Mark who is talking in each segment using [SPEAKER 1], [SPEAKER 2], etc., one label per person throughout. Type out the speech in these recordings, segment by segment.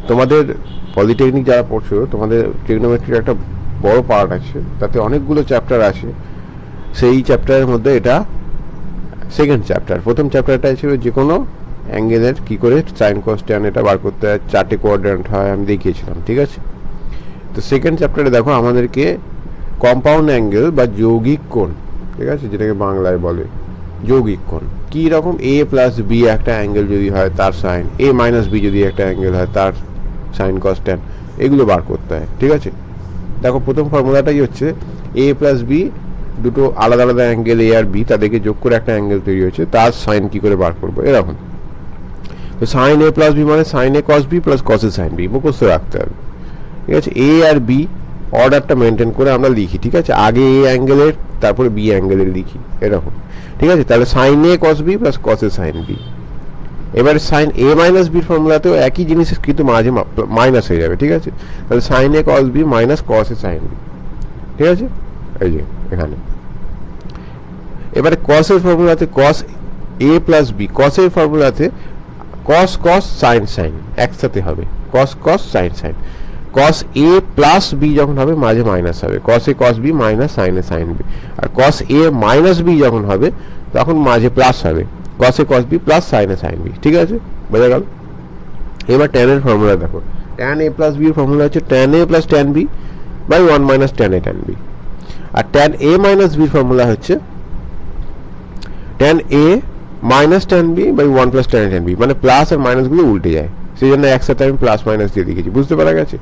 [SPEAKER 1] তোমাদের পলিটেকনিক যারা পড়ছো তোমাদের ট্রিগনোমেট্রির একটা বড় পার্ট আছে, তাতে অনেকগুলো চ্যাপ্টার আছে। সেই চ্যাপ্টারের মধ্যে এটা সেকেন্ড চ্যাপ্টার। প্রথম চ্যাপ্টারটা ছিল যে কোনো অ্যাঙ্গেলের কী করে সাইন কস ট্যান এটা বার করতে হয়, 4টে কোয়াড্র্যান্ট হয়, আমি দেখিয়েছিলাম, ঠিক আছে। তো সেকেন্ড চ্যাপ্টারে দেখো আমাদেরকে কম্পাউন্ড অ্যাঙ্গেল বা যৌগিক কোণ, ঠিক আছে, যেটাকে বাংলায় বলে যৌগিক কোণ, কী রকম a প্লাস বি একটা অ্যাঙ্গেল যদি হয় তার সাইন, a মাইনাস বি যদি একটা অ্যাঙ্গেল হয় তার সাইন কস ট্যান, এগুলো বার করতে হয়, ঠিক আছে। দেখো প্রথম ফর্মুলাটাই হচ্ছে a প্লাস বি, দুটো আলাদা আলাদা অ্যাঙ্গেল a আর b, তাদেরকে যোগ করে একটা অ্যাঙ্গেল তৈরি হয়েছে, তার সাইন কী করে বার করবো এরকম। তো সাইন a প্লাস বি মানে sine a cos B plus cos A sine B, মুখস্থ রাখতে হবে, ঠিক আছে। a আর b অর্ডারটা মেনটেন করে আমরা লিখি, ঠিক আছে, আগে a অ্যাঙ্গেলের তারপরে b অ্যাঙ্গেলের লিখি এরকম, ঠিক আছে। তাহলে sine a cos B plus cos A sine B. এবারে সাইন a মাইনাস বির ফর্মুলাতেও একই জিনিস কিন্তু মাঝে মাইনাস হয়ে যাবে, ঠিক আছে। তাহলে sine a cos B minus cos A sine B, ঠিক আছে, এই যে এখানে। এবারে কসের ফর্মুলাতে কস a প্লাস বি, কসের ফর্মুলাতে কস কস সাইন সাইন একসাথে হবে, cos cos sine sine. Cos a plus B যখন হবে মাঝে মাইনাস হবে, cos A cos B minus sine A sine B. আর কস a মাইনাস বি যখন হবে তখন মাঝে প্লাস হবে, cos A cos B plus sine A sine B, ঠিক আছে, বোঝা গেল। এবার ট্যানের ফর্মুলা দেখো, ট্যান a প্লাস বির ফর্মুলা হচ্ছে tan a plus tan B by 1 minus tan a tan B. আর ট্যান a মাইনাস বির ফর্মুলা হচ্ছে tan a minus tan B by 1 plus tan a tan B, মানে plus আর মাইনাসগুলো উল্টে যায়, সেই জন্য একসাথে আমি প্লাস মাইনাস দিয়ে লিখেছি, বুঝতে পারা গেছে।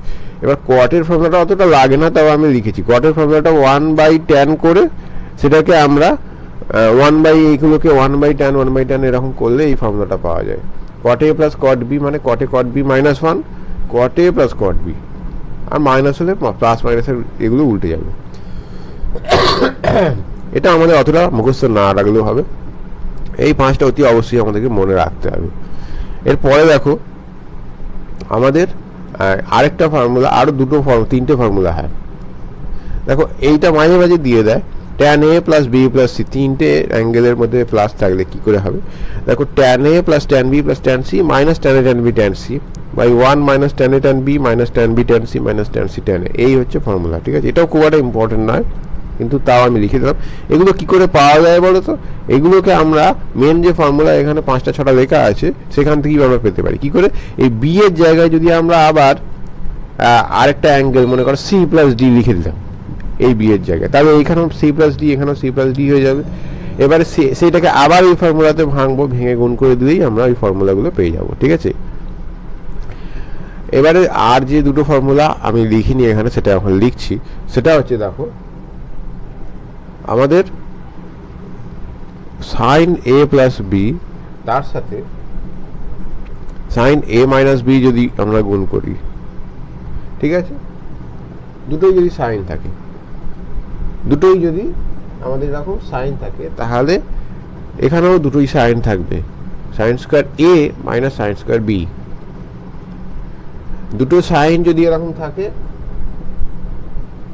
[SPEAKER 1] এবার কটের ফর্মুলাটা অতটা লাগে না, তাও আমি লিখেছি। কটের ফর্মুলাটা 1 বাই ট্যান করে সেটাকে আমরা 1 বাই এইগুলোকে 1 বাই ট্যান 1 বাই ট্যান এরকম করলে এই ফর্মুলাটা পাওয়া যায়। কট এ প্লাস কট বি মানে কটে কট বি মাইনাস 1, কট এ প্লাস কট বি, আর মাইনাস হলে প্লাস মাইনাসের এগুলো উল্টে যাবে। এটা আমাদের অতটা মুখস্থ না রাখলেও হবে, এই 5টা অতি অবশ্যই আমাদেরকে মনে রাখতে হবে। এরপরে দেখো আমাদের আরেকটা ফর্মুলা, আরও তিনটে ফর্মুলা হয়। দেখো এইটা মাঝে মাঝে দিয়ে দেয় tan A plus B plus C, তিনটে অ্যাঙ্গেলের মধ্যে প্লাস থাকলে কি করে হবে। দেখো tan A plus tan B plus tan C minus tan A tan B tan C by 1 minus tan A tan B minus tan B tan C minus tan C tan A, এই হচ্ছে formula, ঠিক আছে। এটাও খুব একটা important নয়, কিন্তু তাও আমি লিখে দিলাম। এগুলো কি করে পাওয়া যায় বলো তো? এগুলোকে আমরা মেন যে ফর্মুলা এখানে 5টা 6টা লেখা আছে সেখান থেকেই আমরা পেতে পারি। কি করে? এই বি এর জায়গায় যদি আমরা আবার আরেকটা অ্যাঙ্গেল মনে করো সি প্লাস ডি লিখে দিলাম এই বি এর জায়গায়, তাহলে এইখানেও সি প্লাস ডি, এখানেও সি প্লাস ডি হয়ে যাবে। এবারে সেইটাকে আবার এই ফর্মুলাতে ভাঙবো, ভেঙে গুণ করে দিলেই আমরা ওই ফর্মুলাগুলো পেয়ে যাবো, ঠিক আছে। এবারে আর যে দুটো ফর্মুলা আমি লিখিনি এখানে, সেটা এখন লিখছি। সেটা হচ্ছে দেখো আমাদের সাইন এ প্লাস বি তার সাথে সাইন এ মাইনাস বি যদি আমরা গুণ করি, ঠিক আছে, দুটোই যদি সাইন থাকে, দুটোই যদি আমাদের এরকম সাইন থাকে, তাহলে এখানেও দুটোই সাইন থাকবে, সাইন স্কোয়ার এ মাইনাস সাইন স্কোয়ার বি। দুটো সাইন যদি এরকম থাকে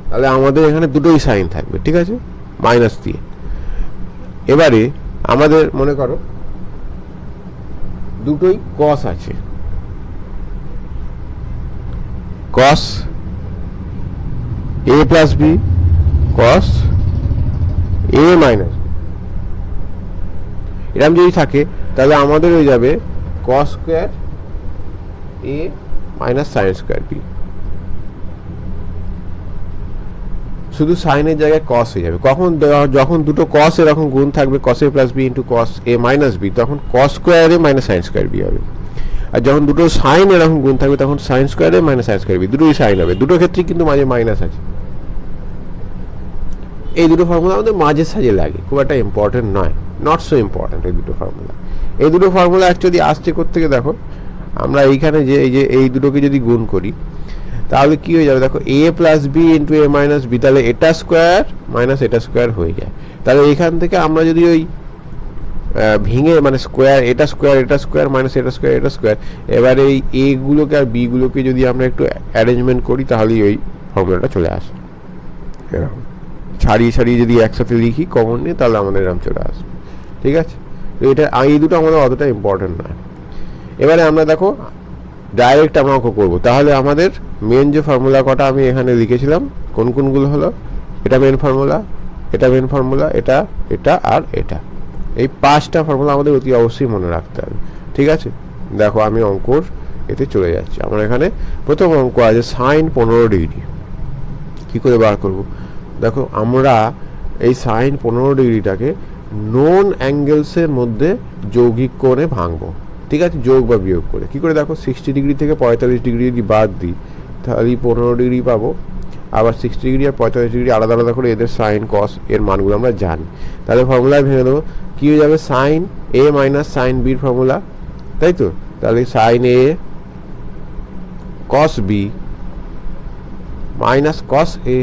[SPEAKER 1] তাহলে আমাদের এখানে দুটোই সাইন থাকবে, ঠিক আছে, মাইনাস দিয়ে। এবারে আমাদের মনে করো দুটোই কস আছে, কস এ প্লাস বি কস এ মাইনাস বি, এরকম যদি থাকে তাহলে আমাদের হয়ে যাবে কস স্কোয়ার এ মাইনাস সাইন স্কোয়ার বি। শুধু সাইনের জায়গায় কস হয়ে যাবে। কখন? যখন দুটো কস এরকম গুণ থাকবে, কস এ প্লাস বি ইন্টু কস এ মাইনাস বি, তখন কস স্কোয়ার এ মাইনাস সাইন স্কোয়ার বি হবে। আর যখন দুটো সাইন এরকম গুণ থাকবে তখন সাইন স্কোয়ার এ মাইনাস সাইন স্কোয়ার বি, দুটোই সাইন হবে। দুটো ক্ষেত্রে কিন্তু মাঝে মাইনাস আছে। এই দুটো ফর্মুলা আমাদের মাঝে সাজে লাগে, খুব একটা ইম্পর্টেন্ট নয়, নট সো ইম্পর্টেন্ট এই দুটো ফর্মুলা। এই দুটো ফর্মুলা অ্যাকচুয়ালি আসছে কোত্থেকে দেখো, আমরা এইখানে যে এই দুটোকে যদি গুণ করি তাহলে কি হয়ে যাবে দেখো, এ প্লাস বি ইন্টু এ মাইনাস বি, তাহলে এটা স্কোয়ার মাইনাস এটা স্কোয়ার হয়ে যায়। তাহলে এখান থেকে আমরা যদি ওই ভেঙে মানে স্কোয়ার এটা স্কোয়ার মাইনাস এটা স্কোয়ার, এবারে এই এ গুলোকে আর বি গুলোকে যদি আমরা একটু অ্যারেঞ্জমেন্ট করি তাহলেই ওই ফর্মুলাটা চলে আসে। এরকম ছাড়িয়ে ছাড়িয়ে যদি একসাথে লিখি কমন নিয়ে তাহলে আমাদের এরকম চলে আসবে, ঠিক আছে। তো এটা এই দুটো আমাদের অতটা ইম্পর্টেন্ট নয়। এবারে আমরা দেখো ডাইরেক্ট আমরা অঙ্ক করবো। তাহলে আমাদের মেন যে ফর্মুলা কটা আমি এখানে লিখেছিলাম কোন কোনগুলো হলো, এটা মেন ফর্মুলা, এটা মেন ফর্মুলা, এটা, এটা আর এটা, এই 5টা ফর্মুলা আমাদের অতি অবশ্যই মনে রাখতে হবে। ঠিক আছে, দেখো আমি অঙ্কর এতে চলে যাচ্ছি। আমার এখানে প্রথম অঙ্ক আছে সাইন 15 ডিগ্রি। কী করে বার করব? দেখো আমরা এই সাইন 15 ডিগ্রিটাকে নন অ্যাঙ্গেলসের মধ্যে যৌগিক কোণে ভাঙবো। ঠিক আছে, যোগ বা বিয়োগ করে। কী করে? দেখো 60 ডিগ্রি থেকে 45 ডিগ্রি যদি বাদ দিই তাহলে 15 ডিগ্রি পাবো। আবার 60 ডিগ্রি আর 45 ডিগ্রি আলাদা আলাদা করে এদের সাইন কস এর মানগুলো আমরা জানি। তাহলে ফর্মুলায় ভেঙে দেবো। কী হয়ে যাবে? সাইন এ মাইনাস সাইন বির ফর্মুলা, তাই তো? তাহলে sign A cos B minus cos A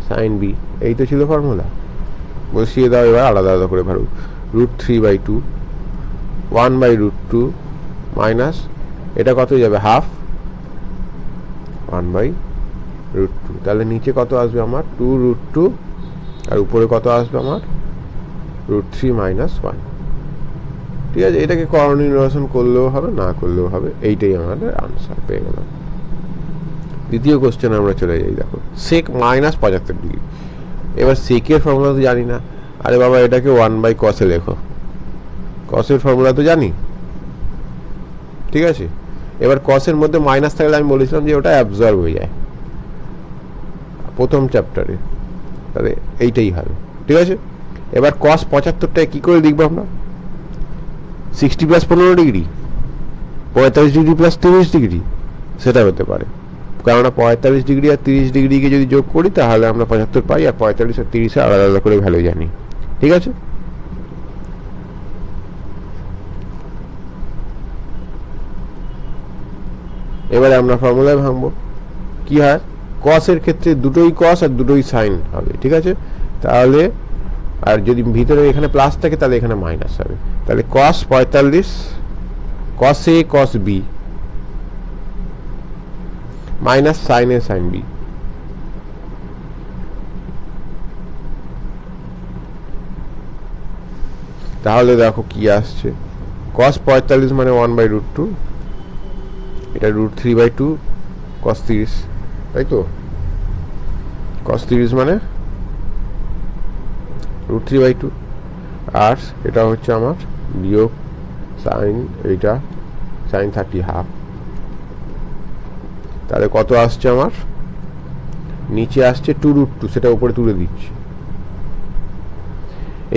[SPEAKER 1] sine B, এই তো ছিল ফর্মুলা। বসিয়ে দাও এবার আলাদা আলাদা করে ভালো। √3/2 1/√2 মাইনাস এটা কত যাবে? হাফ 1/√2। তাহলে নিচে কত আসবে আমার? 2√2 আর উপরে কত আসবে আমার? √3 - 1। ঠিক আছে, এটাকে করণীয় নিরসন করলেও হবে, না করলেও হবে, এইটাই আমাদের আনসার পেয়ে গেলাম। দ্বিতীয় কোশ্চেন আমরা চলে যাই। দেখো সেক -75 ডিগ্রি। এবার সেকের ফর্মুলা তো জানি না। আরে বাবা, এটাকে 1/cos লেখো। কসের ফর্মুলা তো জানি। ঠিক আছে, এবার কসের মধ্যে মাইনাস থাকলে আমি বলেছিলাম যে ওটা অ্যাবজর্ব হয়ে যায় প্রথম চ্যাপ্টারে, তাহলে এইটাই হবে। ঠিক আছে, এবার cos 75টায় কী করে লিখবো আমরা? 60 + 15 ডিগ্রি, 45 ডিগ্রি + 30 ডিগ্রি, সেটা হতে পারে। কেননা 45 ডিগ্রি আর 30 ডিগ্রিকে যদি যোগ করি তাহলে আমরা 75 পাই, আর 45 আর 30 আলাদা আলাদা করে ভ্যালু জানি। ঠিক আছে, এবারে আমরা ফর্মুলায় ভাঙবো। কি হয়? কসের ক্ষেত্রে দুটোই কস আর দুটোই সাইন হবে। ঠিক আছে, তাহলে আর যদি ভিতরে এখানে প্লাস থাকে তাহলে এখানে মাইনাস হবে। তাহলে cos 45 cos a cos b minus sine a sine b। তাহলে দেখো কি আসছে? cos 45 মানে 1/√2, এটা √3/2 cos 30, তাই তো? cos 30 মানে √3/2, আর এটা হচ্ছে আমার বিয়োগ সাইন, এইটা সাইন 30 হাফ। তাহলে কত আসছে আমার? নিচে আসছে 2√2, সেটা উপরে তুলে দিচ্ছি।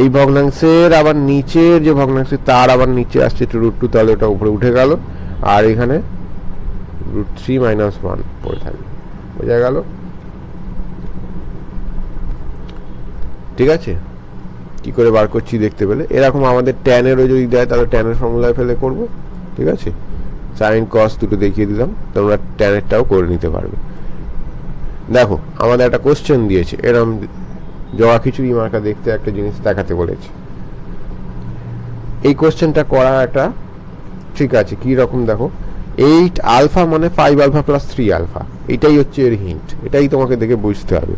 [SPEAKER 1] এই ভগ্নাংশের আবার নিচের যে ভগ্নাংশ তার আবার নিচে আসছে 2√2, তাহলে ওটা উপরে উঠে গেল, আর এখানে √3 - 1 পড়ে থাকবে। বোঝা গেল? ঠিক আছে, কি করে বার করছি দেখতে পেলে। এরকম আমাদের ট্যানেরও যদি দেয় তাহলে ট্যানের ফর্মুলায় ফেলে করব। ঠিক আছে, সাইন কস দুটো দেখিয়ে দিলাম, তোমরা ট্যানেরটাও করে নিতে পারবে। দেখো আমাদের একটা কোশ্চেন দিয়েছে, এরকম জবা খিচুড়ি মার্কা দেখতে একটা জিনিস দেখাতে বলেছে। এই কোশ্চেনটা করা একটা ঠিক আছে। কি রকম? দেখো 8 আলফা মানে 5 আলফা + 3 আলফা, এটাই হচ্ছে এর হিন্ট। এটাই তোমাকে দেখে বুঝতে হবে।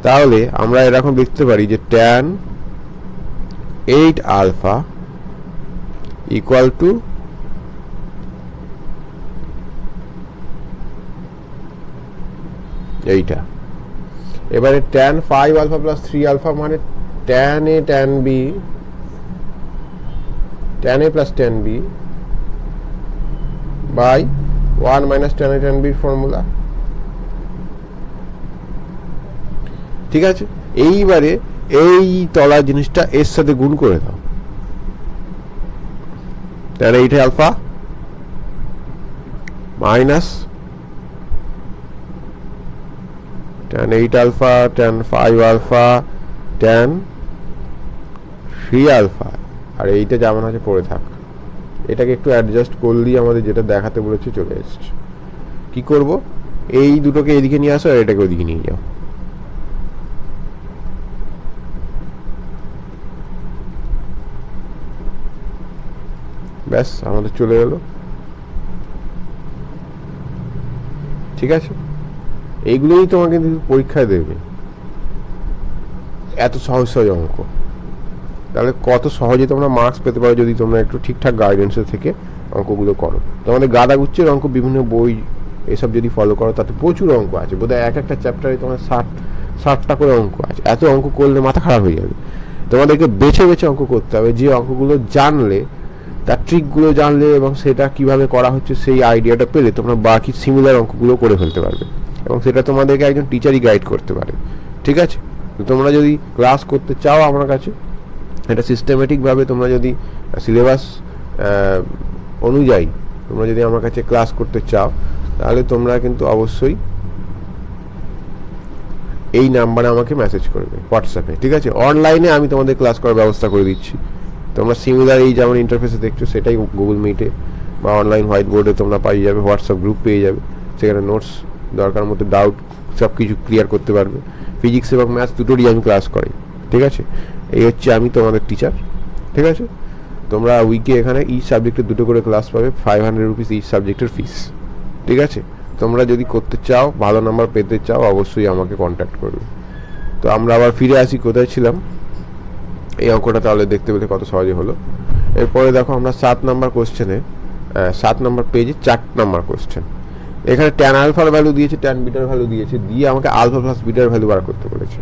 [SPEAKER 1] তাহলে আমরা এরকম লিখতে পারি যে tan 8 আলফা ইকুয়াল টু এইটা। এবারে tan 5 আলফা + 3 আলফা মানে tan a tan b, tan a + tan b by 1 - tan a tan b formula. ঠিক আছে, এইবারে এই তলা জিনিসটা এর সাথে গুণ করে দাও। tan 8 alpha minus tan 8 alpha tan 5 alpha tan 3 alpha, আর এইটা যেমন আছে পড়ে থাক। এটাকে একটু অ্যাডজাস্ট করলেই আমাদের যেটা দেখাতে বলেছে চলে এসছে। কি করব? এই দুটোকে এদিকে নিয়ে আসো আর এটাকে ওদিকে নিয়ে যাও। ব্যাস, আমাদের চলে গেল। ঠিক আছে, এইগুলোই তোমাকে পরীক্ষায় দেবে, এত সহজ সহজ অঙ্ক। তাহলে কত সহজে তোমরা মার্কস পেতে পারো যদি তোমরা একটু ঠিকঠাক গাইডেন্সে থেকে অঙ্কগুলো করো। তোমাদের গাদাগুচ্ছের অঙ্ক বিভিন্ন বই এসব যদি ফলো করো তাতে প্রচুর অঙ্ক আছে, বোধহয় এক একটা চ্যাপ্টারে তোমার 60টা করে অঙ্ক আছে। এত অঙ্ক করলে মাথা খারাপ হয়ে যাবে। তোমাদেরকে বেছে বেছে অঙ্ক করতে হবে, যে অঙ্কগুলো জানলে, তার ট্রিকগুলো জানলে এবং সেটা কিভাবে করা হচ্ছে সেই আইডিয়াটা পেলে তোমরা বাকি সিমিলার অঙ্কগুলো করে ফেলতে পারবে, এবং সেটা তোমাদেরকে একজন টিচারই গাইড করতে পারে। ঠিক আছে? তো তোমরা যদি ক্লাস করতে চাও আমার কাছে, এটা সিস্টেমেটিকভাবে তোমরা যদি সিলেবাস অনুযায়ী তোমরা যদি আমার কাছে ক্লাস করতে চাও, তাহলে তোমরা কিন্তু অবশ্যই এই নাম্বারে আমাকে মেসেজ করবে হোয়াটসঅ্যাপে। ঠিক আছে? অনলাইনে আমি তোমাদের ক্লাস করার ব্যবস্থা করে দিচ্ছি। তোমরা সিমিলার এই যেমন ইন্টারফেসে দেখছো সেটাই গুগল মিটে বা অনলাইন হোয়াইট বোর্ডে তোমরা পেয়ে যাবে, হোয়াটসঅ্যাপ গ্রুপ পেয়ে যাবে, সেখানে নোটস দরকার মতো ডাউট সব কিছু ক্লিয়ার করতে পারবে। ফিজিক্স এবং ম্যাথস দুটোরই আমি ক্লাস করাই। ঠিক আছে? এই হচ্ছে আমি তোমাদের টিচার। ঠিক আছে? তোমরা উইকে এখানে ইচ সাবজেক্টের 2টো করে ক্লাস পাবে, 500 রুপিস ইচ সাবজেক্টের ফিস। ঠিক আছে? তোমরা যদি করতে চাও, ভালো নাম্বার পেতে চাও, অবশ্যই আমাকে কন্ট্যাক্ট করবে। তো আমরা আবার ফিরে আসি, কোথায় ছিলাম। এই অঙ্কটা তাহলে দেখতে পেলে কত সহজে হলো। এরপরে দেখো আমরা 7 নাম্বার কোশ্চেনে 7 নাম্বার পেজে 4 নাম্বার কোশ্চেন। এখানে ট্যান আলফার ভ্যালু দিয়েছে, ট্যান বিটার ভ্যালু দিয়েছে, দিয়ে আমাকে আলফা প্লাস বিটার ভ্যালু বার করতে বলেছে।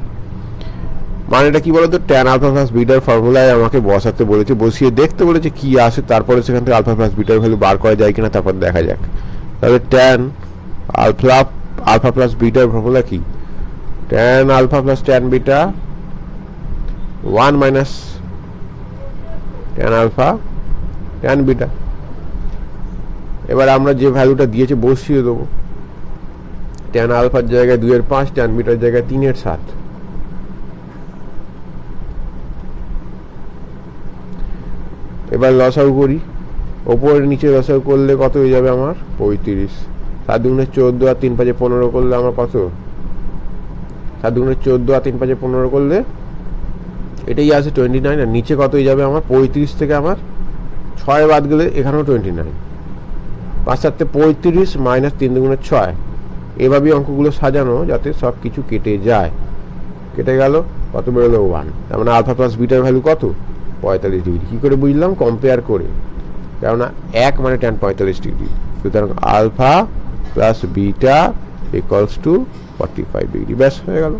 [SPEAKER 1] মানে এটা কি বলতো, ট্যান আলফা প্লাস বিটার ফর্মুলায় আমাকে বসাতে বলেছে, বসিয়ে দেখতে বলেছে কি আসে, তারপরে সেখান থেকে আলফা প্লাস বিটার ভ্যালু বার করা যায় কিনা তারপর দেখা যাক। তাহলে ট্যান আলফা প্লাস বিটার ফর্মুলা কি? Tan alpha plus tan beta 1 minus tan alpha tan beta. এবার আমরা যে ভ্যালুটা দিয়েছে বসিয়ে দেবো। ট্যান আলফার জায়গায় 2/5, ট্যান বিটার জায়গায় 3/7। এবার লসাগু করি, ওপরের নিচে লসাগু করলে কত হয়ে যাবে আমার? 35। 7 দুগুণে 14 আর 3 5 15 করলে আমার কত? 7 দুগুণে 14 আর 3 5 15 করলে এটাই আসে 29। আর নিচে কত হয়ে যাবে আমার? 35 থেকে আমার 6 বাদ গেলে এখানেও 29। 5 7 35 মাইনাস 3 দুগুণে 6। এভাবেই অঙ্কগুলো সাজানো যাতে সব কিছু কেটে যায়। কেটে গেল, কত বেরোলো? 1। তার মানে আলফা প্লাস বিটার ভ্যালু কত? 45 ডিগ্রি। কী করে বুঝলাম? কম্পেয়ার করে, কেননা 1 মানে ট্যান 45 ডিগ্রি। সুতরাং alpha plus beta equals to 45 degree. ব্যাস হয়ে গেল।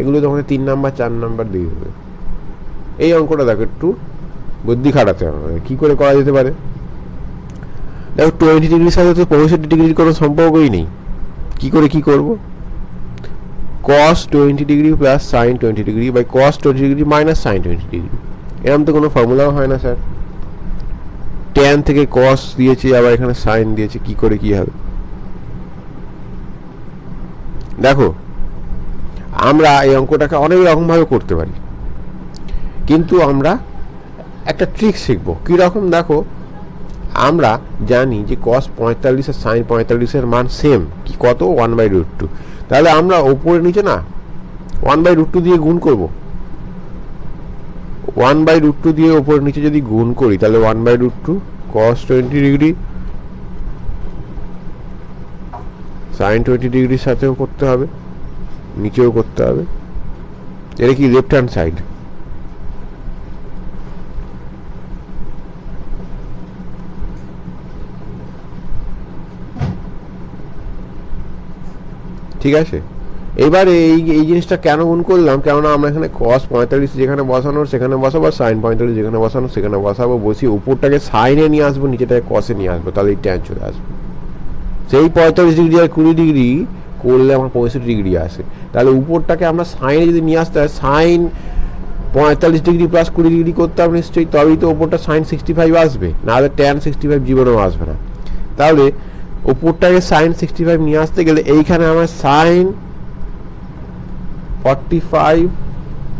[SPEAKER 1] এগুলো তোমাকে 3 নাম্বার 4 নাম্বার দিয়ে দেবে। এই অঙ্কটা দেখো, একটু বুদ্ধি খাটাতে হবে। কী করে করা যেতে পারে? দেখো 20 ডিগ্রির সাথে তো 65 ডিগ্রির কোনো সম্পর্কই নেই। কি করে কি করব? cos 20 degree plus sine 20 degree by cos 20 degree minus sine 20 degree. এরকম তো কোনো ফর্মুলাও হয় না স্যার। ট্যান থেকে cos দিয়েছি, আবার এখানে সাইন দিয়েছি, কি করে কি হবে? দেখো আমরা এই অঙ্কটাকে অনেক রকমভাবে করতে পারি, কিন্তু আমরা একটা ট্রিক শিখবো। কীরকম? দেখো আমরা জানি যে cos 45 আর সাইন 45 মান সেম, কি কত? 1/√2। তাহলে আমরা ওপরে নিচে না 1/√2 দিয়ে গুণ করব। 1/√2 দিয়ে ওপরে নিচে যদি গুণ করি তাহলে 1/√2 cos 20 ডিগ্রি সাইন 20 ডিগ্রির সাথেও করতে হবে, নিচেও করতে হবে। এটা কি লেফট হ্যান্ড সাইড। ঠিক আছে? এবারে এই জিনিসটা কেন গুণ করলাম? কেননা আমরা এখানে cos 45 যেখানে বসানোর সেখানে বসাবো, সাইন 45 যেখানে বসানোর সেখানে বসাবো, বসিয়ে উপরটাকে সাইনে নিয়ে আসবো, নিচেটাকে কসে নিয়ে আসবো, তাহলে এই ট্যান চলে আসবে। সেই 45 ডিগ্রি আর 20 ডিগ্রি করলে আমার 65 ডিগ্রি আসে। তাহলে উপরটাকে আমরা সাইনে যদি নিয়ে আসতে হয়, সাইন 45 ডিগ্রি প্লাস 20 ডিগ্রি করতে হবে নিশ্চয়ই, তবেই তো ওপরটা সাইন 65 আসবে, নাহলে ট্যান 65 জীবনেও আসবে না। তাহলে উপরটাকে সাইন 65 নিয়ে আসতে গেলে এইখানে আমার সাইন 45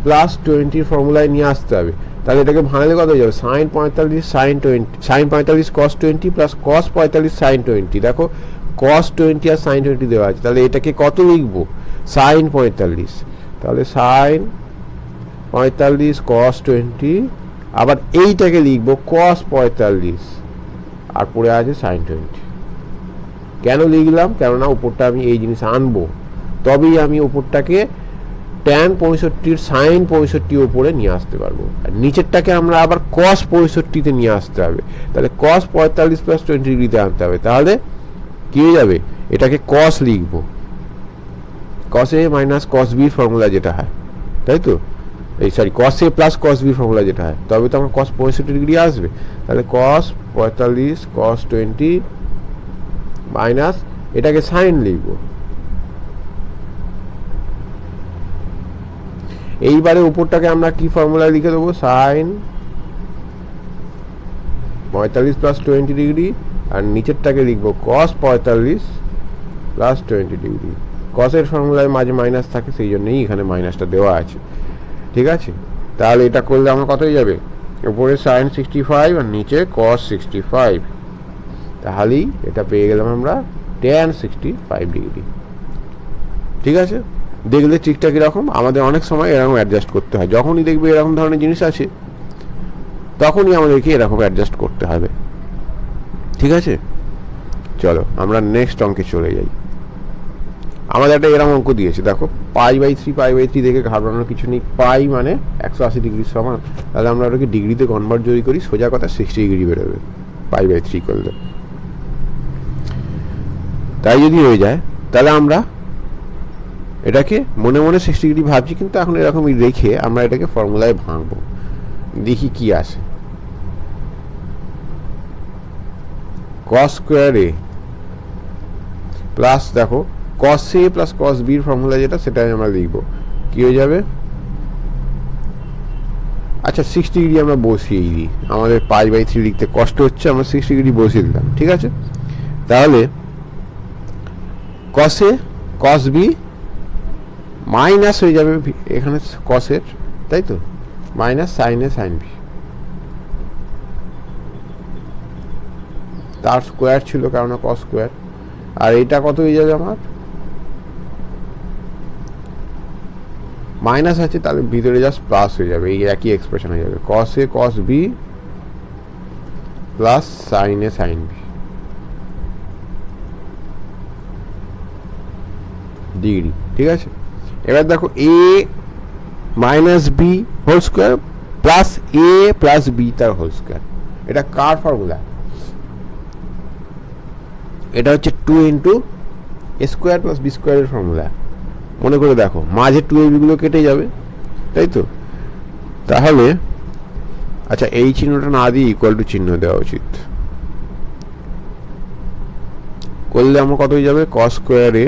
[SPEAKER 1] প্লাস 20 ফর্মুলায় নিয়ে আসতে হবে। তাহলে এটাকে ভাঙলে কত হয়ে যাবে? Sine 45 sine 20, sine 45 cos 20 plus cos 45 sine 20। দেখো cos 20 আর সাইন 20 দেওয়া আছে, তাহলে এটাকে কত লিখবো? সাইন 45। তাহলে সাইন 45 cos 20, আবার এইটাকে লিখবো cos 45 আর পড়ে আছে সাইন 20। কেন লিখলাম? কেননা উপরটা আমি এই জিনিস আনবো, তবেই আমি উপরটাকে ট্যান 65 সাইন 65 উপরে নিয়ে আসতে পারবো, আর নিচেরটাকে আমরা আবার কস 65-তে নিয়ে আসতে হবে। তাহলে কস 45 প্লাস 20 ডিগ্রিতে আনতে হবে। তাহলে কি হয়ে যাবে, এটাকে কস লিখবো, কস এ মাইনাস কস বি ফর্মুলা যেটা হয়, তাই তো, এই সরি কস এ প্লাস কস বি ফর্মুলা যেটা হয়, তবে তো আমার কস 65 ডিগ্রি আসবে। তাহলে কস 45 কস 20 মাইনাস এটাকে সাইন লিখবো। এইবারে উপরটাকে আমরা কি ফর্মুলা লিখে দেবো, সাইন 45 প্লাস 20 ডিগ্রি, আর নিচেরটাকে লিখবো কস 45 প্লাস 20 ডিগ্রি। কসের ফর্মুলায় মাঝে মাইনাস থাকে, সেই জন্যই এখানে মাইনাসটা দেওয়া আছে, ঠিক আছে। তাহলে এটা করলে আমার কত হয়ে যাবে, উপরে সাইন 65 আর নিচে কস 65, তাহলেই এটা পেয়ে গেলাম আমরা ট্যান 65 ডিগ্রি, ঠিক আছে। দেখলে ঠিকঠাক এরকম, আমাদের অনেক সময় এরকম অ্যাডজাস্ট করতে হয়, যখনই দেখবে এরকম ধরনের জিনিস আছে তখনই আমাদেরকে এরকম অ্যাডজাস্ট করতে হবে, ঠিক আছে। চলো আমরা নেক্সট অঙ্কে চলে যাই। আমাদের একটা এরকম অঙ্ক দিয়েছে, দেখো পাই/3 দেখে ঘাবড়ানোর কিছু নেই। পাই মানে 180 ডিগ্রির সমান, তাহলে আমরা ওটাকে ডিগ্রিতে কনভার্ট যদি করি সোজা কথা 60 ডিগ্রি বেরোবে পাই/3 করলে। তাই যদি হয়ে যায় তাহলে আমরা এটাকে মনে মনে 60 ডিগ্রি ভাবছি, কিন্তু এখন এরকমই রেখে আমরা এটাকে ফর্মুলায় ভাঙবো, দেখি কি আসে। কস স্কোয়ার এ প্লাস, দেখো কস এ প্লাস কস বির ফর্মুলা যেটা, সেটাই আমরা লিখবো। কি হয়ে যাবে, আচ্ছা 60 ডিগ্রি আমরা বসিয়েই দিই, আমাদের পাই/3 লিখতে কষ্ট হচ্ছে, আমরা 60 ডিগ্রি বসিয়ে দিলাম, ঠিক আছে। তাহলে কস এ কস বি মাইনাস হয়ে যাবে এখানে কসের, তাই তো, minus sine A sine B, তার স্কোয়ার ছিল কারণ কস স্কোয়ার, আর এটা কত হয়ে যাবে আমার মাইনাস আছে, তাহলে ভিতরে জাস্ট প্লাস হয়ে যাবে, এই একই এক্সপ্রেশন হয়ে যাবে cos A cos B plus sine A sine B degree, ঠিক আছে। এবার দেখো A minus B whole square plus A plus B তার হোল স্কোয়ার, এটা কার ফর্মুলা, এটা হচ্ছে 2 into A square plus B স্কোয়ারের ফর্মুলা। মনে করে দেখো মাঝে 2ab গুলো কেটে যাবে, তাই তো। তাহলে আচ্ছা এই চিহ্নটা না দিয়ে ইকুয়াল টু চিহ্ন দেওয়া উচিত, করলে আমার কত হয়ে যাবে, কস square A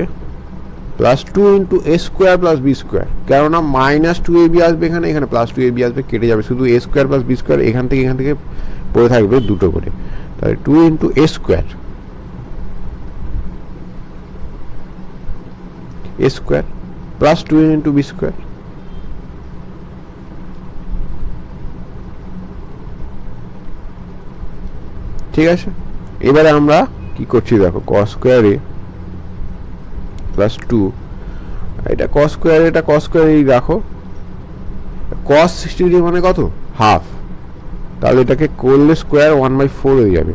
[SPEAKER 1] plus 2 into A square plus B square, কেননা মাইনাস 2ab আসবে এখানে, এখানে প্লাস 2ab আসবে, কেটে যাবে, শুধু A square plus B square এখান থেকে পড়ে থাকবে দুটো করে। তাহলে 2 into A square plus 2 into B square, ঠিক আছে। এবারে আমরা কি করছি দেখো, কস স্কোয়ার এ প্লাস 2, এটা কস স্কোয়ার, এটা কস স্কোয়ার এই রাখো, কস 60 ডিগ্রি মানে কত, হাফ, তাহলে এটাকে করলে স্কোয়ার 1/4 হয়ে যাবে,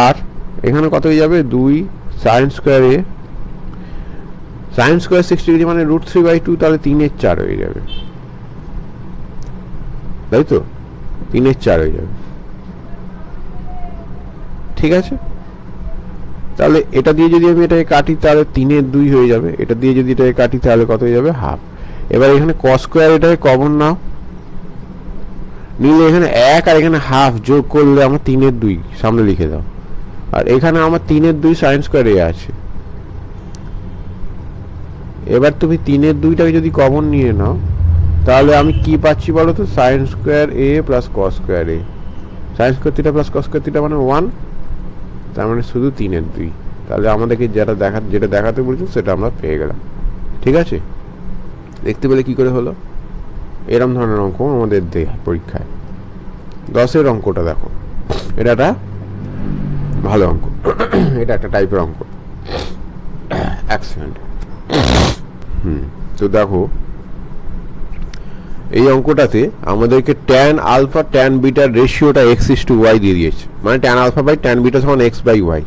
[SPEAKER 1] আর এখানে কত হয়ে যাবে 2 sign square A, sine square 60 degree মানে √3/2, তাহলে 3/4 হয়ে যাবে, তাই তো, 3/4 হয়ে যাবে, ঠিক আছে। তাহলে এটা দিয়ে যদি আমি এটাকে কাটি তাহলে 3/2 হয়ে যাবে, এটা দিয়ে যদি এটাকে কাটি তাহলে কত হয়ে যাবে, হাফ। এবার এখানে কস স্কোয়ার এটাকে কমন নাও, নিলে এখানে 1 আর এখানে হাফ যোগ করলে আমার 3/2 সামনে লিখে দাও, আর এখানে আমার 3/2 সাইন স্কোয়ার এ আছে। এবার তুমি 3/2টাকে যদি কমন নিয়ে নাও তাহলে আমি কি পাচ্ছি বলো তো, sine square A plus cos square A, sine square theta plus cos square theta মানে 1, তার মানে শুধু 3/2। তাহলে আমাদেরকে যেটা দেখাতে বলছো সেটা আমরা পেয়ে গেলাম, ঠিক আছে। দেখতে পেলে কি করে হলো, এরম ধরনের অঙ্ক আমাদের দেয় পরীক্ষায়। 10-এর অঙ্কটা দেখো, এটা একটা ভালো অঙ্ক, এটা একটা টাইপের অঙ্ক, এক সেকেন্ড। তো দেখো এই অঙ্কটাতে আমাদেরকে ট্যান আলফা ট্যান বিটার রেশিওটা x:y দিয়ে দিয়েছে, মানে tan alpha by tan beta সমান x/y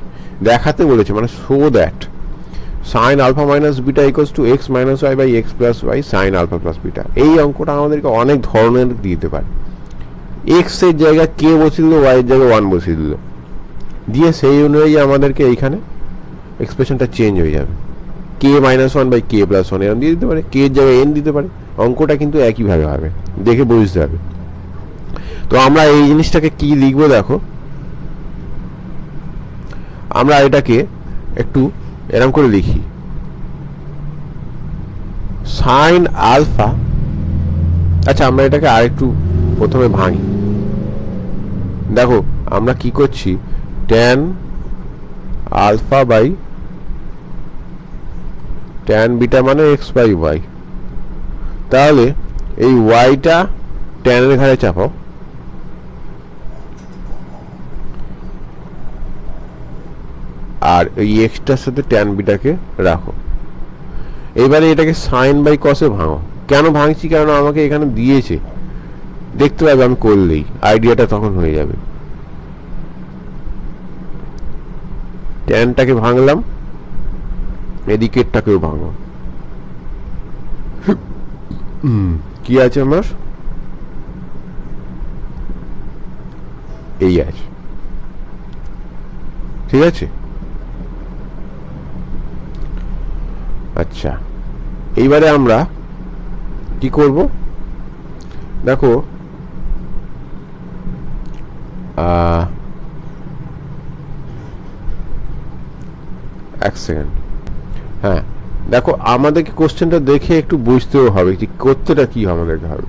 [SPEAKER 1] দেখাতে বলেছে, মানে sine alpha minus beta equals to x minus y by x plus y sine alpha plus beta. এই অঙ্কটা আমাদেরকে অনেক ধরনের দিতে পারে। এক্স এর জায়গায় কে বসিয়ে দিল, ওয়াই এর জায়গায় 1 বসিয়ে দিল, দিয়ে সেই অনুযায়ী আমাদেরকে এইখানে এক্সপ্রেশনটা চেঞ্জ হয়ে যাবে। কে মাইনাস 1 বাই কে প্লাস 1 এরকম দিয়ে দিতে পারে, কে এর জায়গায় এন দিতে পারে। অঙ্কটা কিন্তু একইভাবে হবে, দেখে বুঝতে হবে। তো আমরা এই জিনিসটাকে কি লিখবো দেখো, আমরা এটাকে একটু এরকম করে লিখি, সাইন আলফা। আচ্ছা, আমরা এটাকে আরেকটু প্রথমে ভাঙি। দেখো আমরা কি করছি, tan alpha by tan beta মানে এক্স বাই ওয়াই। তাহলে এই ওয়াইটা ট্যানের ঘাড়ে চাপাও, আর এই এক্সটার সাথে ট্যান বিটাকে রাখো। এবারে এটাকে সাইন বাই কসে ভাঙো। কেন ভাঙছি, কারণ আমাকে এখানে দিয়েছে, দেখতে পাবে আমি করলেই আইডিয়াটা তখন হয়ে যাবে। ট্যানটাকে ভাঙলাম, এদিকেরটাকেও ভাঙো। কি আছে আমার, এই আছে, ঠিক আছে। আচ্ছা, এইবারে আমরা কি করব দেখো, এক সেকেন্ড। হ্যাঁ দেখো, আমাদেরকে কোশ্চেনটা দেখে একটু বুঝতেও হবে যে করতেটা কি আমাদেরকে হবে।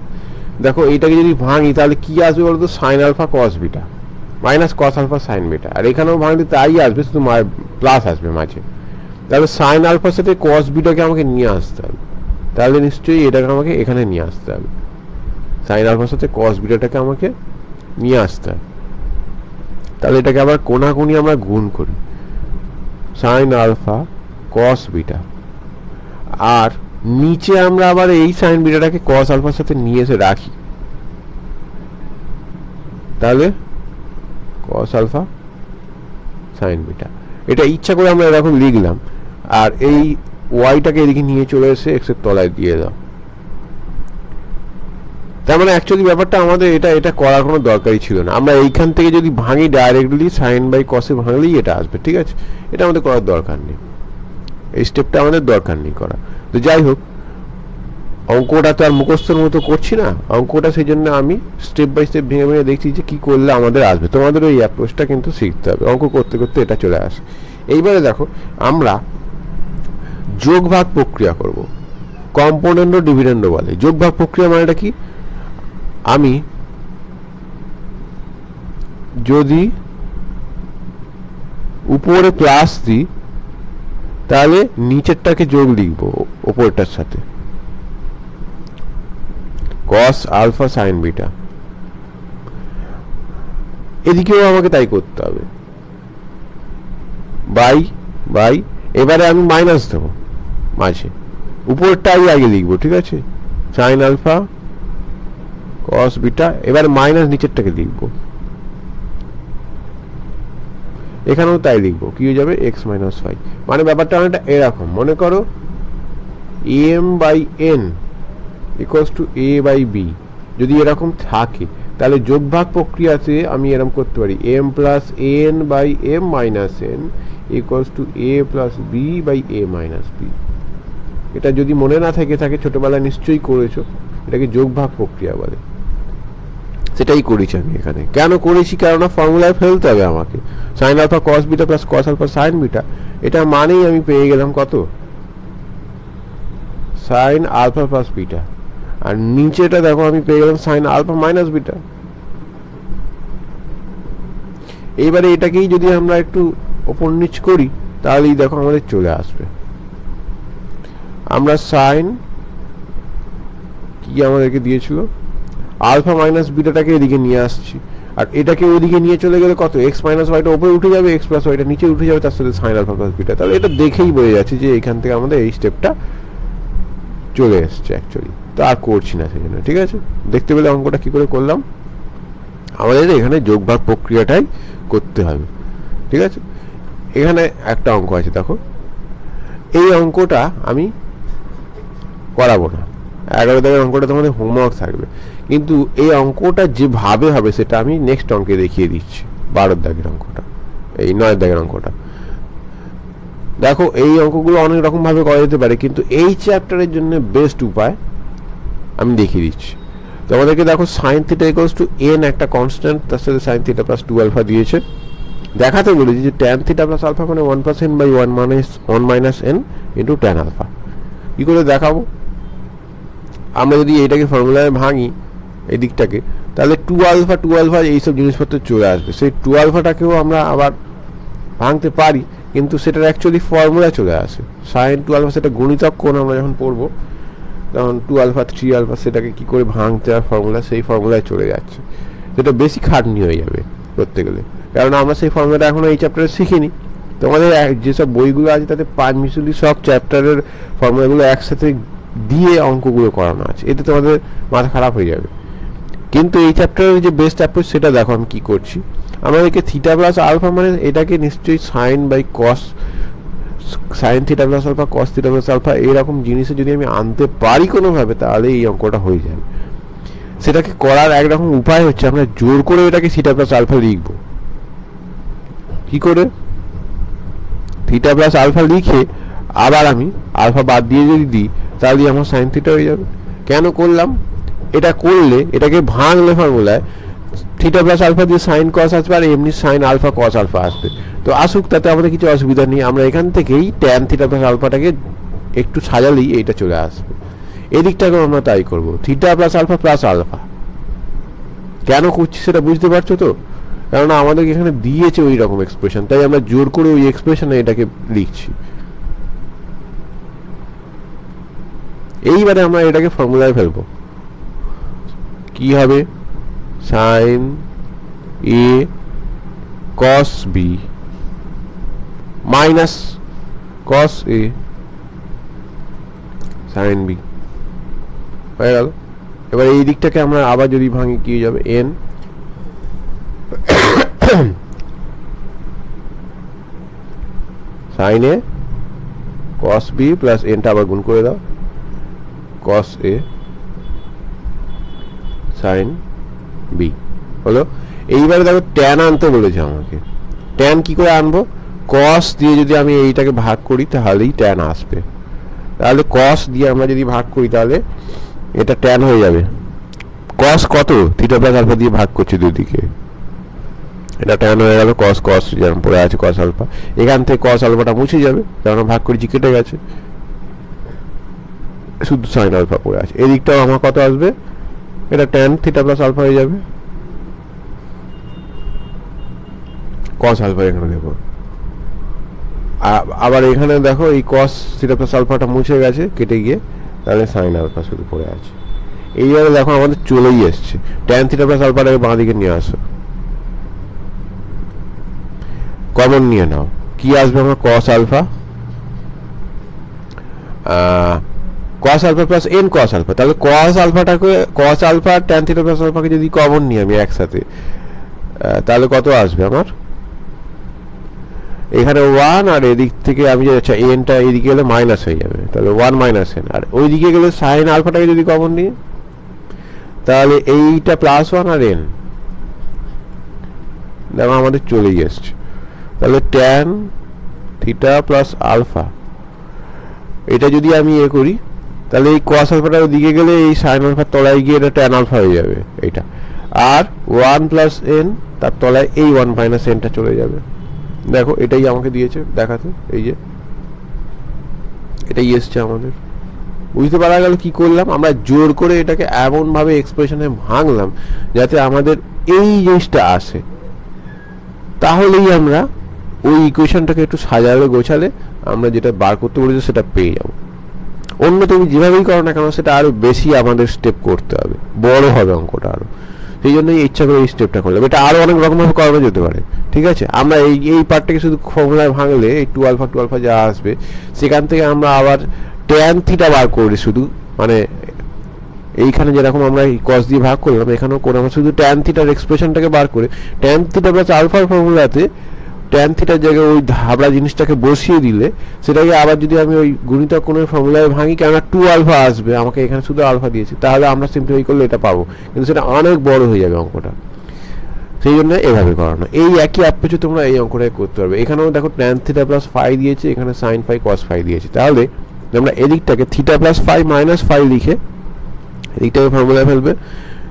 [SPEAKER 1] দেখো এইটাকে যদি ভাঙি তাহলে কি আসবে বলতো, sine alpha cos beta minus cos alpha sine beta. আর এখানেও ভাঙলে তাই আসবে, শুধু প্লাস আসবে মাঝে। তাহলে সাইন আলফার সাথে কস বিটাকে আমাকে নিয়ে আসতে হবে, তাহলে নিশ্চয়ই এটাকে আমাকে এখানে নিয়ে আসতে হবে। সাইন আলফার সাথে কস বিটাটাকে আমাকে নিয়ে আসতে হবে। তাহলে এটাকে আবার কোনাকুনি আমরা গুণ করি, সাইন আলফা কস বিটা, আর নিচে আমরা আবার এই সাইন বিটাটাকে কস আলফার সাথে নিয়ে এসে রাখি। তাহলে কস আলফা সাইন বিটা, এটা ইচ্ছা করে আমরা এরকম লিখলাম। আর এই ওয়াইটাকে এদিকে নিয়ে চলে এসে এক্স এর তলায় দিয়ে দাও। তার মানে অ্যাকচুয়ালি ব্যাপারটা আমাদের এটা করার কোনো দরকারই ছিল না। আমরা এইখান থেকে যদি ভাঙি ডাইরেক্টলি সাইন বাই কসে ভাঙলেই এটা আসবে, ঠিক আছে। এটা আমাদের করার দরকার নেই, এই স্টেপটা আমাদের দরকার নেই করা। তো যাই হোক, অঙ্কটা তো আর মুখস্থর মতো করছি না, অঙ্কটা সেই জন্য আমি স্টেপ বাই স্টেপ ভেঙে ভেঙে দেখছি যে কি করলে আমাদের আসবে। তোমাদের ওই অ্যাপ্রোচটা কিন্তু শিখতে হবে, অঙ্ক করতে করতে এটা চলে আসে। এইবারে দেখো, আমরা যোগ ভাগ প্রক্রিয়া করব, কম্পোনেন্ট ও ডিভিডেন্ড বলে। যোগ ভাগ প্রক্রিয়া মানেটা কি, আমি যদি উপরে প্লাস দিই তাহলে নিচেরটাকে যোগ লিখবো উপরটার সাথে, কস আলফা সাইন বিটা। এদিকেও আমাকে তাই করতে হবে, বাই বাই। এবারে আমি মাইনাস দেবো মাঝে, উপরটাই আগে লিখবো, ঠিক আছে, সাইন আলফা কস বিটা। এবার মাইনাস নিচেরটাকে লিখবো, এখানেও তাই লিখবো, কি হয়ে যাবে, এক্স মাইনাস ওয়াই। মানে ব্যাপারটা অনেকটা এরকম, মনে করো m by n equals to a by b. যদি এরকম থাকে তাহলে যোগভাগ প্রক্রিয়াতে আমি এরকম করতে পারি, m plus n by m minus n equals to a plus b by a minus b. এটা যদি মনে না থাকে ছোটবেলায় নিশ্চয়ই করেছো, এটাকে যোগভাগ প্রক্রিয়া বলে। সেটাই করেছি আমি এখানে। কেন করেছি, কেননা ফর্মুলায় ফেলতে হবে আমাকে, sine alpha cos beta plus cos alpha sine beta. এটা মানেই আমি পেয়ে গেলাম কত, সাইন আলফা প্লাস বিটা। আর নিচেটা দেখো আমি পেয়ে গেলাম সাইন আলফা মাইনাস বিটা। এইবারে এটাকেই যদি আমরা একটু ওপর নিচ করি তাহলেই দেখো আমাদের চলে আসবে। আমরা সাইন কি আমাদেরকে দিয়েছিল, আলফা মাইনাস বিটাটাকে এদিকে নিয়ে আসছি, আর এটাকে ওইদিকে নিয়ে চলে গেলে কত, এক্স মাইনাস ওয়াইটা উপরে উঠে যাবে, এক্স প্লাস ওয়াইটা নিচে উঠে যাবে, তার সাথে সাইন আলফা প্লাস বিটা। তাহলে এটা দেখেই বোঝা যাচ্ছে যে এখান থেকে আমাদের এই স্টেপটা চলে এসছে অ্যাকচুয়ালি। তো আর করছি না সেই জন্য, ঠিক আছে। দেখতে পেলে অঙ্কটা কি করে করলাম, আমাদের এখানে যোগভাগ প্রক্রিয়াটাই করতে হবে, ঠিক আছে। এখানে একটা অঙ্ক আছে দেখো, এই অঙ্কটা আমি করাবো না, 11 দাগের অঙ্কটা তোমাদের হোমওয়ার্ক থাকবে, কিন্তু এই অঙ্কটা যেভাবে হবে সেটা আমি নেক্সট অঙ্কে দেখিয়ে দিচ্ছি। 12 দাগের অঙ্কটা, এই 9 দাগের অঙ্কটা দেখো। এই অঙ্কগুলো অনেক রকম ভাবে করা যেতে পারে, কিন্তু এই চ্যাপ্টারের জন্য বেস্ট উপায় আমি দেখিয়ে দিচ্ছি তোমাদেরকে। দেখো sine theta equals to N একটা কনস্ট্যান্ট, তার সাথে সাইন থিটা প্লাস 2 আলফা দিয়েছে। দেখাতে বলেছি যে ট্যান থিটা প্লাস আলফা মানে 1% by 1 minus N into tan alpha. কী করে দেখাবো? আমরা যদি এইটাকে ফর্মুলায় ভাঙি এই দিকটাকে, তাহলে 2 আলফা এইসব জিনিসপত্র চলে আসবে। সেই 2 আলফাটাকেও আমরা আবার ভাঙতে পারি, কিন্তু সেটার অ্যাকচুয়ালি ফর্মুলা চলে আসে সাইন 2 আলফা। সেটা গণিতক কোণ আমরা যখন পড়বো তখন 2 আলফা 3 আলফা সেটাকে কী করে ভাঙতে হয় ফর্মুলা, সেই ফর্মুলায় চলে যাচ্ছে। সেটা বেশি খাটনি হয়ে যাবে করতে গেলে, কারণ আমরা সেই ফর্মুলাটা এখনও এই চ্যাপ্টারে শিখিনি। তোমাদের যেসব বইগুলো আছে তাতে পারমিশনলি সব চ্যাপ্টারের ফর্মুলাগুলো একসাথে দিয়ে অঙ্কগুলো করানো আছে, এতে তোমাদের মাথা খারাপ হয়ে যাবে। কিন্তু এই চ্যাপ্টারের যে বেস্ট অ্যাপ্রোচ সেটা দেখো আমি কী করছি। আমাদেরকে থিটা প্লাস আলফা মানে এটাকে নিশ্চয়ই sine by cos, sine theta plus alpha cos theta plus alpha এইরকম জিনিসে যদি আমি আনতে পারি কোনোভাবে, তাহলে এই অঙ্কটা হয়ে যাবে। সেটাকে করার একরকম উপায় হচ্ছে আমরা জোর করে এটাকে থিটা প্লাস আলফা লিখব। কি করে? থিটা প্লাস আলফা লিখে আবার আমি আলফা বাদ দিয়ে যদি দিই, তাহলে আমার সাইন থিটা হয়ে যাবে। কেন করলাম? এটা করলে এটাকে ভাঙলে ফর্মুলায় থিটা প্লাস আলফা দিয়ে সাইন কস আসবে, আর এমনি সাইন আলফা কস আলফা আসবে। তো আসুক, তাতে আমাদের কিছু অসুবিধা নেই। আমরা এখান থেকেই ট্যান থিটা প্লাস আলফাটাকে একটু সাজালেই এইটা চলে আসবে। এদিকটাকেও আমরা তাই করবো, theta plus alpha plus alpha. কেন করছি সেটা বুঝতে পারছো তো? কেননা আমাদেরকে এখানে দিয়েছে ওই রকম এক্সপ্রেশন, তাই আমরা জোর করে ওই এক্সপ্রেশনে এটাকে লিখছি। এইবারে আমরা এটাকে ফর্মুলায় ফেলবো। কি হবে? Sign A cos B minus cos A sine B হয়ে গেল। এবার এই দিকটাকে আমরা আবার যদি ভাঙি কি হয়ে যাবে? এন সাইন এ কস বি প্লাস এনটা আবার গুণ করে দাও, কস এ সাইন বি হলো। এইবারে দেখো ট্যান আনতে বলেছে আমাকে। ট্যান কি করে আনবো? কস দিয়ে যদি আমি এইটাকে ভাগ করি তাহলেই ট্যান আসবে। তাহলে কস দিয়ে আমরা যদি ভাগ করি তাহলে এটা ট্যান হয়ে যাবে। কস কত? থিটা প্লাস আলফা দিয়ে ভাগ করছি দুদিকে, এটা ট্যান হয়ে গেল। কস কস যেমন পড়ে আছে কস আলফা, এখান থেকে কস আলফাটা মুছে যাবে, কারণ ভাগ করেছি কেটে গেছে, শুধু সাইন আলফা পড়ে আছে। এদিকটাও আমার কত আসবে? এটা ট্যান থিটা প্লাস আলফা হয়ে যাবে, কস আলফা এখানে দেখো। আবার এখানে দেখো এই কস থিটা প্লাস আলফাটা মুছে গেছে কেটে গিয়ে, তাহলে সাইন আলফা শুধু পড়ে আছে। এইভাবে দেখো আমাদের চলেই এসছে। ট্যান থিটা প্লাস আলফাটাকে বাঁ দিকে নিয়ে আসো, কমন নিয়ে নাও। কি আসবে আমার? Cos alpha, cos alpha plus N cos alpha. তাহলে কস আলফাটাকে, cos alpha tan theta plus আলফাকে যদি কমন নিই আমি একসাথে, তাহলে কত আসবে আমার? এখানে 1, আর এদিক থেকে আমি আচ্ছা এনটা এদিকে গেলে মাইনাস হয়ে যাবে, তাহলে 1 মাইনাস এন। আর ওই দিকে গেলে সাইন আলফাটাকে যদি কমন নিই, তাহলে এইটা প্লাস 1 আর এন, দেখো আমাদের চলেই এসছে। তাহলে ট্যান থিটা প্লাস আলফা, এটা যদি আমি করি তাহলে এই কস আলফাটা দিকে গেলে এই সাইন আলফার তলায় গিয়ে এটা ট্যান আলফা হয়ে যাবে এইটা, আর 1 প্লাস এন তার তলায় এই 1 মাইনাস এনটা চলে যাবে। দেখো এটাই আমাকে দিয়েছে দেখাতে, এই যে এটাই এসছে আমাদের। বুঝতে পারা গেল কি করলাম? আমরা জোর করে এটাকে এমনভাবে এক্সপ্রেশনে ভাঙলাম যাতে আমাদের এই জিনিসটা আসে, তাহলেই আমরা ওই ইকুয়েশনটাকে একটু সাজালে গোছালে আমরা যেটা বার করতে বলেছি সেটা পেয়ে যাব। অন্য তুমি যেভাবেই করো না কেন সেটা আরো বেশি আমাদের স্টেপ করতে হবে, বড় হবে অঙ্কটা আরো। সেই জন্যই ইচ্ছা করে এই স্টেপটা করলাম। এটা আরো অনেক রকমভাবে করানো যেতে পারে, ঠিক আছে? আমরা এই পার্টটাকে শুধু ফর্মুলায় ভাঙলে এই 2 আলফা যা আসবে সেখান থেকে আমরা আবার ট্যান থিটা বার করি শুধু, মানে এইখানে যেরকম আমরা কস দিয়ে ভাগ করলাম এখানেও করে আমরা শুধু ট্যান থিটার এক্সপ্রেশনটাকে বার করে ট্যান থিটা প্লাস আলফার ফর্মুলাতে ট্যান থিটার জায়গায় ওই ধাবড়া জিনিসটাকে বসিয়ে দিলে সেটাকে আবার যদি আমি ওই গুণিতক কোণের ফর্মুলায় ভাঙি, কেননা 2 আলফা আসবে, আমাকে এখানে শুধু আলফা দিয়েছে, তাহলে আমরা সিম্পলিফাই করলে এটা পাবো, কিন্তু সেটা অনেক বড় হয়ে যাবে অঙ্কটা। সেই জন্য এভাবে করানো। এই একই অ্যাপ্রোচে তোমরা এই অঙ্কটাই করতে পারবে। এখানেও দেখো ট্যান থিটা প্লাস ফাই দিয়েছে, এখানে সাইন ফাই কস ফাই দিয়েছে। তাহলে আমরা এদিকটাকে theta plus phi minus phi লিখে এদিকটাকে ফর্মুলায় ফেলবে,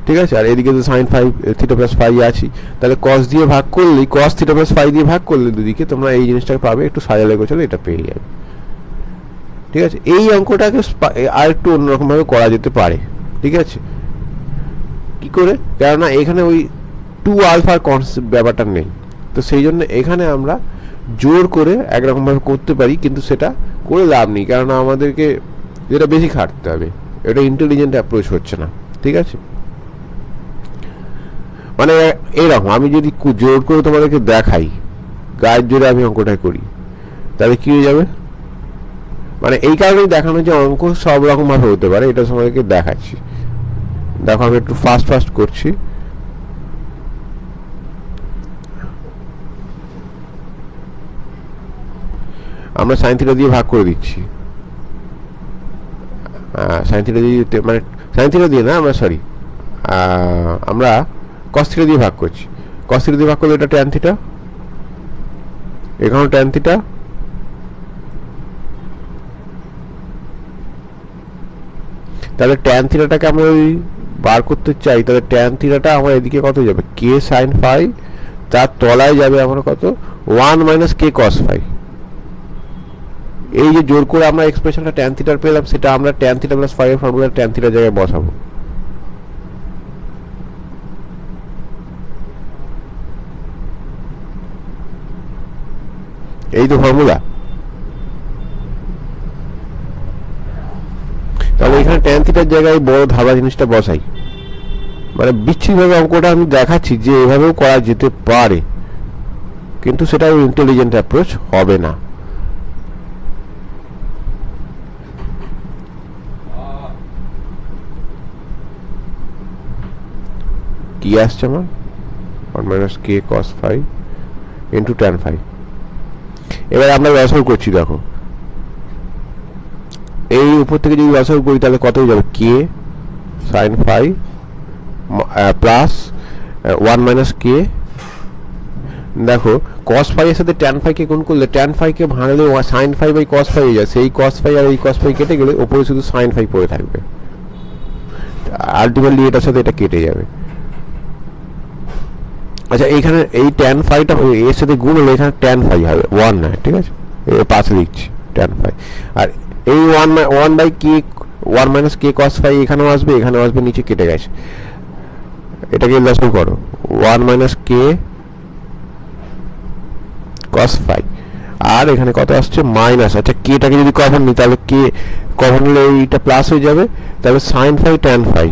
[SPEAKER 1] ঠিক আছে। আর এদিকে তো sine phi theta plus phi আছি, তাহলে কস দিয়ে ভাগ করলেই, কস থিটা প্লাস ফাই দিয়ে ভাগ করলে দুদিকে তোমরা এই জিনিসটাকে পাবে, একটু সাজালে গোছালে এটা পেয়ে যাবে, ঠিক আছে। এই অঙ্কটাকে আর একটু অন্যরকমভাবে করা যেতে পারে, ঠিক আছে। কি করে? কেননা এখানে ওই 2 আলফার কনসেপ্ট ব্যাপারটা নেই, তো সেই জন্য এখানে আমরা জোর করে একরকমভাবে করতে পারি, কিন্তু সেটা করে লাভ নেই, কেননা আমাদেরকে যেটা বেশি খাটতে হবে, এটা ইন্টেলিজেন্ট অ্যাপ্রোচ হচ্ছে না, ঠিক আছে। মানে এইরকম আমি যদি জোর করে তোমাদেরকে দেখাই, গায়ের জোরে আমি অঙ্কটাই করি, তাহলে কি হয়ে যাবে? মানে এই কারণেই দেখানো যে অঙ্ক সব রকম ভাবে হতে পারে, এটা তোমাদেরকে দেখাচ্ছি। দেখো আমি একটু ফাস্ট করছি। আমরা সাইন থিটা দিয়ে ভাগ করে দিচ্ছি, সাইন থিটা দিয়ে, মানে সাইন থিটা দিয়ে না, আমরা কস থিটা দিয়ে ভাগ করছি। কস থিটা দিয়ে ভাগ করলে এটা ট্যান থিটা, এখানেও ট্যান থিটা, তাহলে ট্যান থিটাটাকে আমরা ওই বার করতে চাই, তাহলে ট্যান থিটাটা আমার এদিকে কত যাবে? কে সাইন ফাই, তার তলায় যাবে আমার কত? 1 মাইনাস কে কস ফাই। এই যে জোর করে আমরা এক্সপ্রেশনটা ট্যান থিটার পেলাম, সেটা আমরা ট্যান থিটা প্লাস ফাই এর ফর্মুলা ট্যান থিটার জায়গায় বসাবো। এই তো ফর্মুলা। তাহলে এখানে ট্যান থিটার জায়গায় বড় ধাবা জিনিসটা বসাই, মানে বিচ্ছিন্নভাবে অঙ্কটা আমি দেখাচ্ছি যে এভাবেও করা যেতে পারে, কিন্তু সেটা ইন্টেলিজেন্ট অ্যাপ্রোচ হবে না। কি আসছে আমার? 1 মাইনাস কে cos phi into tan phi. এবার আমরা লসাগু করছি, দেখো এই উপর থেকে যদি লসাগু করি তাহলে কত হয়ে যাবে? কে সাইন ফাই প্লাস 1 মাইনাস কে। দেখো কস ফাই এর সাথে ট্যান ফাই কে গুণ করলে ট্যান ফাই কে ভাঙলে sine phi by cos phi হয়ে যায়, সেই কস ফাই আর এই কস ফাই কেটে গেলে উপরে শুধু সাইন ফাই পড়ে থাকবে, আলটিমেটলি এটার সাথে এটা কেটে যাবে। আচ্ছা এইখানে এই ট্যান ফাইটা এর সাথে গুণ হলে এখানে ট্যান ফাই হবে 1 নয়, ঠিক আছে, পাশে লিখছি ট্যান ফাই। আর এই 1 by k 1 minus K cos phi এখানেও আসবে, এখানেও আসবে, নিচে কেটে গেছে, এটাকে লসাগু করো 1 মাইনাস কে কস ফাই, আর এখানে কত আসছে? মাইনাস। আচ্ছা কেটাকে যদি কমন নিই তাহলে কে কমন নিলে এইটা প্লাস হয়ে যাবে, তাহলে সাইন ফাই ট্যান ফাই,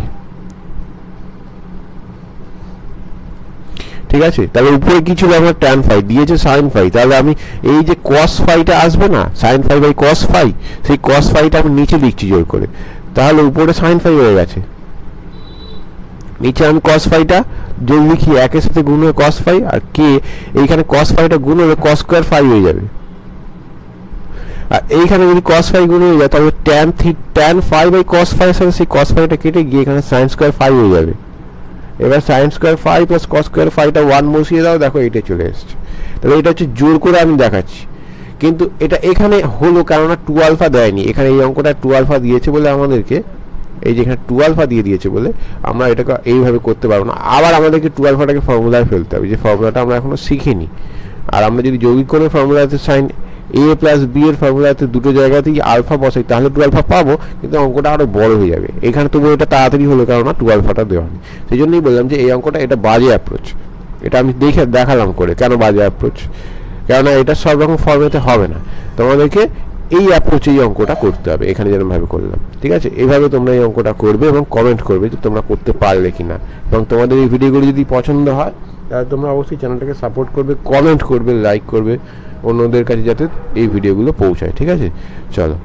[SPEAKER 1] ঠিক আছে। তাহলে উপরে কি ছিল? আমার ট্যান ফাই দিয়েছে সাইন ফাই, তাহলে আমি এই যে কস ফাইটা আসবে না, sine phi by cos phi, সেই কস ফাইটা আমি নিচে লিখছি জোর করে, তাহলে উপরে সাইন ফাই হয়ে গেছে, নিচে আমি কস ফাইটা যদি লিখি একের সাথে গুণ হয়ে কস ফাই, আর কে এইখানে কস ফাইটা গুণ হলে কস স্কোয়ার ফাই হয়ে যাবে, আর এইখানে যদি কস ফাই গুণ হয়ে যায় তাহলে tan phi by cos phi এর সাথে সেই কস ফাইটা কেটে গিয়ে এখানে সাইন স্কোয়ার ফাই হয়ে যাবে। এবার sine square phi plus cos square ফাইটা 1 বসিয়ে দাও, দেখো এইটা চলে এসছে। তাহলে এটা হচ্ছে জোর করে আমি দেখাচ্ছি, কিন্তু এটা এখানে হলো কেননা 2 আলফা দেয়নি, এখানে এই অঙ্কটা 2 আলফা দিয়েছে বলে আমাদেরকে, এই যে এখানে 2 আলফা দিয়ে দিয়েছে বলে আমরা এটাকে এইভাবে করতে পারবো না। আবার আমাদেরকে 2 আলফাটাকে ফর্মুলায় ফেলতে হবে, যে ফর্মুলাটা আমরা এখনো শিখিনি। আর আমরা যদি যৌগিক করে ফর্মুলাতে সাইন এ প্লাস বি এর ফর্মুলাতে দুটো জায়গাতেই আলফা বসাই তাহলে 2 আলফা পাবো, কিন্তু অঙ্কটা আরো বড় হয়ে যাবে। এখানে তবু এটা তাড়াতাড়ি হলো কেননা 2 আলফাটা দেওয়া নেই, সেই জন্যই বললাম যে এই অঙ্কটা এটা বাজে অ্যাপ্রোচ। এটা আমি দেখালাম করে কেন বাজে অ্যাপ্রোচ, কেননা এটা সব রকম ফর্মেতে হবে না, তোমাদেরকে এই অ্যাপ্রোচে এই অঙ্কটা করতে হবে, এখানে যেরকমভাবে করলাম, ঠিক আছে। এইভাবে তোমরা এই অঙ্কটা করবে এবং কমেন্ট করবে যে তোমরা করতে পারলে কিনা, এবং তোমাদের এই ভিডিওগুলো যদি পছন্দ হয় তাহলে তোমরা অবশ্যই চ্যানেলটাকে সাপোর্ট করবে, কমেন্ট করবে, লাইক করবে, অন্যদের কাছে যাতে এই ভিডিওগুলো পৌঁছায়, ঠিক আছে। চলো।